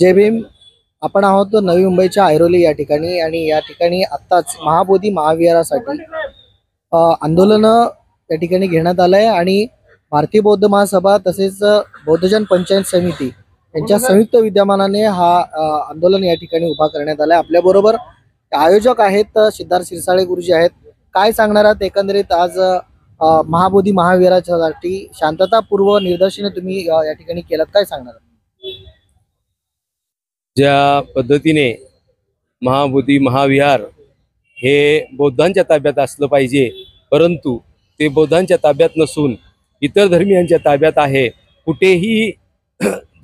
जय भीम. आपण आहोत नवी मुंबईच्या ऐरोली या ठिकाणी आणि या ठिकाणी आत्ताच महाबोधी महाविहारासाठी आंदोलन या ठिकाणी घेण्यात आलंय आणि भारतीय बौद्ध महासभा तसेच बौद्धजन पंचायत समिती यांच्या संयुक्त विद्यमानाने हा आंदोलन या ठिकाणी उभा करण्यात आलाय. आपल्या बरोबर आयोजक आहेत सिद्धार्थ शिरसाळे गुरुजी आहेत. काय सांगणार आहात एकंदरीत आज महाबोधी महाविहारासाठी शांततापूर्व निदर्शने तुम्ही या ठिकाणी केलात, काय सांगणार आहात? ज्या पद्धतीने महाबोधी महाविहार हे बौद्धांच्या ताब्यात असलं पाहिजे, परंतु ते बौद्धांच्या ताब्यात नसून इतर धर्मियांच्या ताब्यात आहे. कुठेही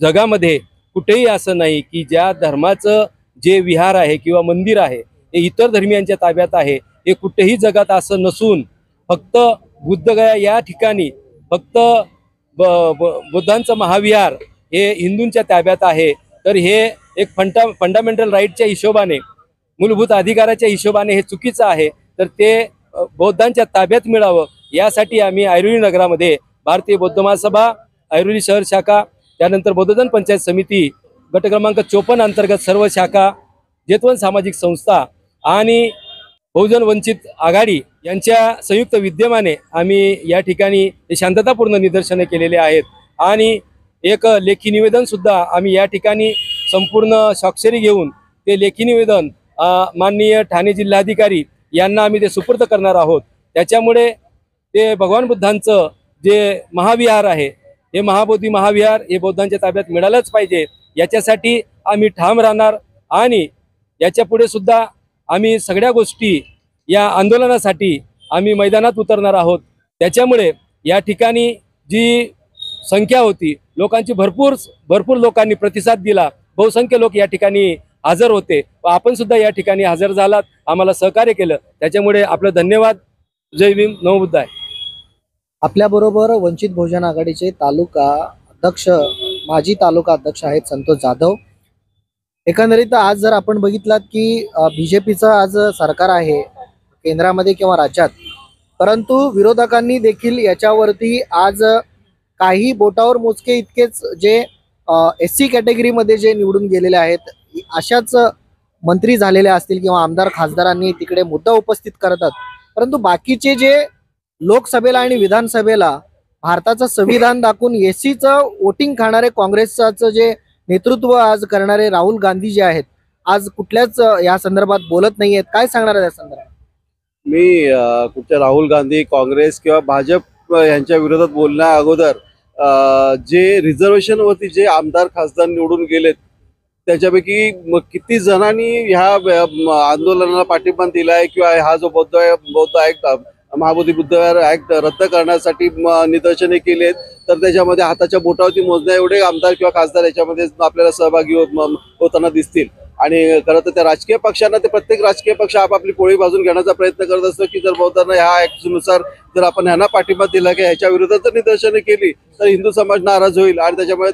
जगामध्ये कुठेही असं नाही की ज्या धर्माचं जे विहार आहे किंवा मंदिर आहे ते इतर धर्मियांच्या ताब्यात आहे. हे कुठेही जगात असं नसून फक्त बुद्धगया या ठिकाणी फक्त बुद्धांचं महाविहार हे हिंदूंच्या ताब्यात आहे. तर हे एक फंडामेंटल राईटच्या हिशोबाने, मूलभूत अधिकाराच्या हिशोबाने हे चुकीचं आहे. तर ते बौद्धांच्या ताब्यात मिळावं यासाठी आम्ही ऐरोली नगरामध्ये भारतीय बौद्ध महासभा, ऐरोली शहर शाखा, त्यानंतर बौद्धजन पंचायत समिती, गट क्रमांक 54 अंतर्गत सर्व शाखा, जेतवन सामाजिक संस्था आणि बहुजन वंचित आघाडी यांच्या संयुक्त विद्यमाने आम्ही या ठिकाणी शांततापूर्ण निदर्शने केलेले आहेत. आणि एक लेखी निवेदन सुद्धा आम्ही या ठिकाणी संपूर्ण स्वाक्षरी घेऊन ते लेखी निवेदन माननीय ठाणे जिल्हाधिकारी यांना आम्ही ते सुपूर्द करणार आहोत. त्याच्यामुळे ते भगवान बुद्धांचं जे महाविहार आहे हे महाबोधी महाविहार हे बौद्धांच्या ताब्यात मिळालंच पाहिजे, याच्यासाठी आम्ही ठाम राहणार. आणि याच्या पुढे सुद्धा आम्ही सगळ्या गोष्टी या आंदोलनासाठी आम्ही मैदानात उतरणार आहोत. त्याच्यामुळे या ठिकाणी जी संख्या होती लोकांची, भरपूर लोकांनी प्रतिसाद दिला. बहुसंख्य लोक या ठिकाणी हजर होते व आपण सुद्धा या ठिकाणी हजर झालात, आम्हाला सहकार्य केलं, त्याच्यामुळे आपलं धन्यवाद. जय भीम, नमो बुद्धाय. आपल्या बरोबर वंचित बहुजन आघाडीचे तालुका अध्यक्ष, माजी तालुका अध्यक्ष आहेत संतोष जाधव. एकंदरीत आज जर आपण बघितलात की बीजेपीचं आज सरकार आहे केंद्रामध्ये किंवा राज्यात, परंतु विरोधकांनी देखील याच्यावरती आज काही बोटावर मोजके इतकेच जे SC कॅटेगरीमध्ये जे निवडून गेलेले आहेत अशाच मंत्री झालेले असतील किंवा आमदार खासदारांनी तिकडे मुद्दा उपस्थित करतात, परंतु बाकीचे जे लोकसभेला आणि विधानसभेला भारताचं संविधान दाखवून SCचं वोटिंग खाणारे काँग्रेसचं जे नेतृत्व आज करणारे राहुल गांधी जे आहेत आज कुठल्याच या संदर्भात बोलत नाहीयेत. काय सांगणार आहे या संदर्भात? मी कुठच्या राहुल गांधी, काँग्रेस किंवा भाजप यांच्या विरोधात बोलण्या अगोदर जे रिझर्वेशन वरती जे आमदार खासदार निवडून गेलेत त्याच्यापैकी किती जणांनी ह्या आंदोलनाला पाठिंबा दिलाय किंवा हा जो बौद्ध ऍक्ट, महाबोधी बुद्ध ऍक्ट रद्द करण्यासाठी निदर्शने केलेत, तर त्याच्यामध्ये हाताच्या बोटावरती मोजण्या एवढे आमदार किंवा खासदार याच्यामध्ये आपल्याला सहभागी होताना दिसतील. आणि खरं तर त्या राजकीय पक्षांना, ते प्रत्येक राजकीय पक्ष आपापली पोळी बाजून घेण्याचा प्रयत्न करत असतो की जर बौद्धांना ह्या ऍक्टनुसार जर आपण ह्यांना पाठिंबा दिला की ह्याच्या विरोधात जर निदर्शने केली तर हिंदू समाज नाराज होईल. आणि त्याच्यामुळे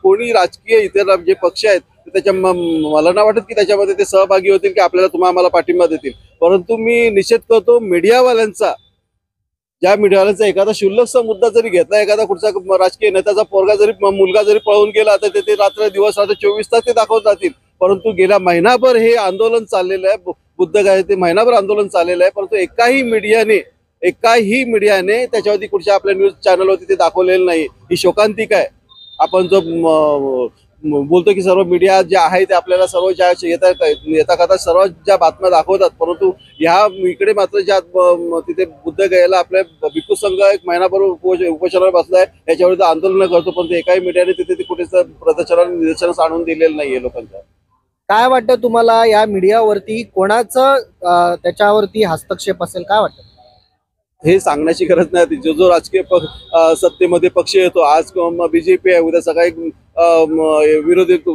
कोणी राजकीय इतर जे पक्ष आहेत त्याच्या मला नाही वाटत की त्याच्यामध्ये ते सहभागी होतील की आपल्याला आम्हाला पाठिंबा देतील. परंतु मी निषेध करतो मीडियावाल्यांचा. ज्या मीडियावाल्यांचा एखादा क्षुल्लकचा मुद्दा जरी घेतला, एखादा कुठचा राजकीय नेत्याचा मुलगा जरी पळून गेला तर ते रात्र 24 तास ते दाखवत जातील. परंतु गेल्या महिनाभर हे आंदोलन चाललेलं आहे, बुद्धगया ते महिनाभर आंदोलन चाललेलं आहे, परंतु एकाही मीडियाने त्याच्यावरती कुठच्या आपल्या न्यूज चॅनलवरती ते दाखवलेलं नाही. ही शोकांतिका आहे. आपण जो बोलतो की सर्व मीडिया जे आहे ते आपल्याला सर्व ज्या येता करता सर्व ज्या बातम्या दाखवतात, परंतु ह्या इकडे मात्र ज्या तिथे बुद्धगयाला आपल्या भिक्खू संघ एक महिनाभर उपोषणावर बसलाय, याच्यावर आंदोलन करतो, पण एकाही मीडियाने तिथे कुठेच प्रदर्शनाला निदर्शनास आणून दिलेलं नाहीये लोकांच्या. काय वाटतं तुम्हाला या मीडियावरती कोणाचं त्याच्यावरती हस्तक्षेप असेल, काय वाटतं? हे सांगण्याची गरज नाही. जो राजकीय सत्तेमध्ये पक्ष येतो, आज बीजेपी आहे, उद्या सकाळी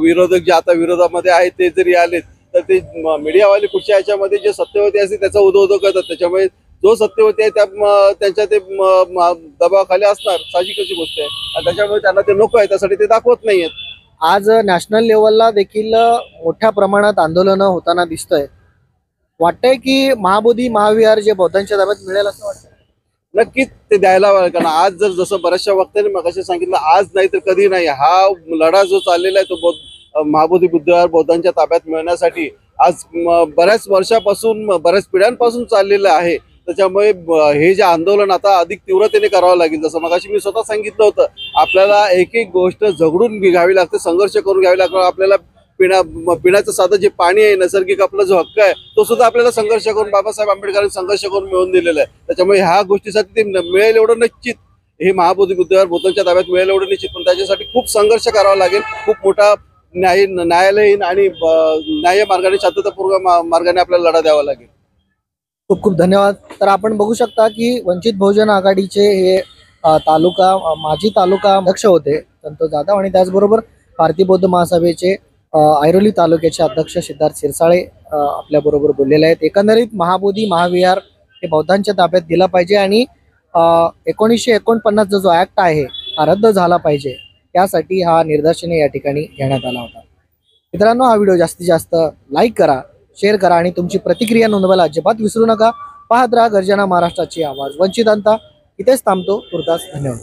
विरोधक जे आता विरोधामध्ये आहेत ते जरी आले तर ते मीडियावाले कुठच्या याच्यामध्ये जे सत्तेवरती असते त्याचा उदो करतात. त्याच्यामुळे जो सत्तेवरती आहे त्यांच्या ते दबावाखाली असणार, साहजिकची गोष्ट आहे. आणि त्याच्यामुळे त्यांना ते नको आहे, त्यासाठी ते दाखवत नाहीयेत. आज नॅशनल लेवलला देखील मोठ्या प्रमाणात आंदोलनं होताना दिसतंय. वाटतंय की महाबोधी महाविहार जे बौद्धांच्या ताब्यात मिळेल असं वाटतं? नक्कीच ते द्यायला हवं. कारण आज जर जसं बऱ्याचशा वक्त्यांनी मगाशी सांगितलं, आज नाही तर कधी नाही हा लढा जो चाललेला आहे तो महाबोधी बुद्धविहार बौद्धांच्या ताब्यात मिळण्यासाठी आज बऱ्याच वर्षापासून बऱ्याच पिढ्यांपासून चाललेलं आहे. त्याच्यामुळे हे जे आंदोलन आता अधिक तीव्रतेने करावं लागेल. जसं मगाशी मी स्वतः सांगितलं होतं, आपल्याला एक एक गोष्ट झगडून घ्यावी लागते, संघर्ष करून घ्यावी लागतो. आपल्याला पिण्याचं साधं जे पाणी आहे, नैसर्गिक आपला जो हक्क आहे, तो सुद्धा आपल्याला संघर्ष करून बाबासाहेब आंबेडकरांनी संघर्ष करून मिळवून दिलेला आहे. त्याच्यामुळे ह्या गोष्टीसाठी ते मिळेल एवढं निश्चित, हे महाबोधी बुद्धविहार बौद्धांच्या ताब्यात मिळेल एवढं निश्चित, पण त्याच्यासाठी खूप संघर्ष करावा लागेल. खूप मोठा न्यायालयीन आणि न्याय मार्गाने, शांततापूर्ण मार्गाने आपल्याला लढा द्यावा लागेल. खूप खूप धन्यवाद. तर आपण बघू शकता की वंचित बहुजन आघाडीचे हे माजी तालुका अध्यक्ष होते संतोष जाधव, आणि त्याचबरोबर भारतीय बौद्ध महासभेचे ऐरोली तालुक्याचे अध्यक्ष सिद्धार्थ शिरसाळे आपल्या बरोबर बोललेले आहेत. एकंदरीत महाबोधी महाविहार हे बौद्धांच्या ताब्यात दिला पाहिजे आणि 1949 जो ऍक्ट आहे हा रद्द झाला पाहिजे, त्यासाठी हा निर्देशने या ठिकाणी घेण्यात आला होता. मित्रांनो, हा व्हिडिओ जास्तीत जास्त लाईक करा, शेअर करा आणि तुमची प्रतिक्रिया नोंदवायला अजिबात विसरू नका. पाहत राहा गर्जना महाराष्ट्राची आवाज. वंचितांता इथेच थांबतो. तुर्तास धन्यवाद.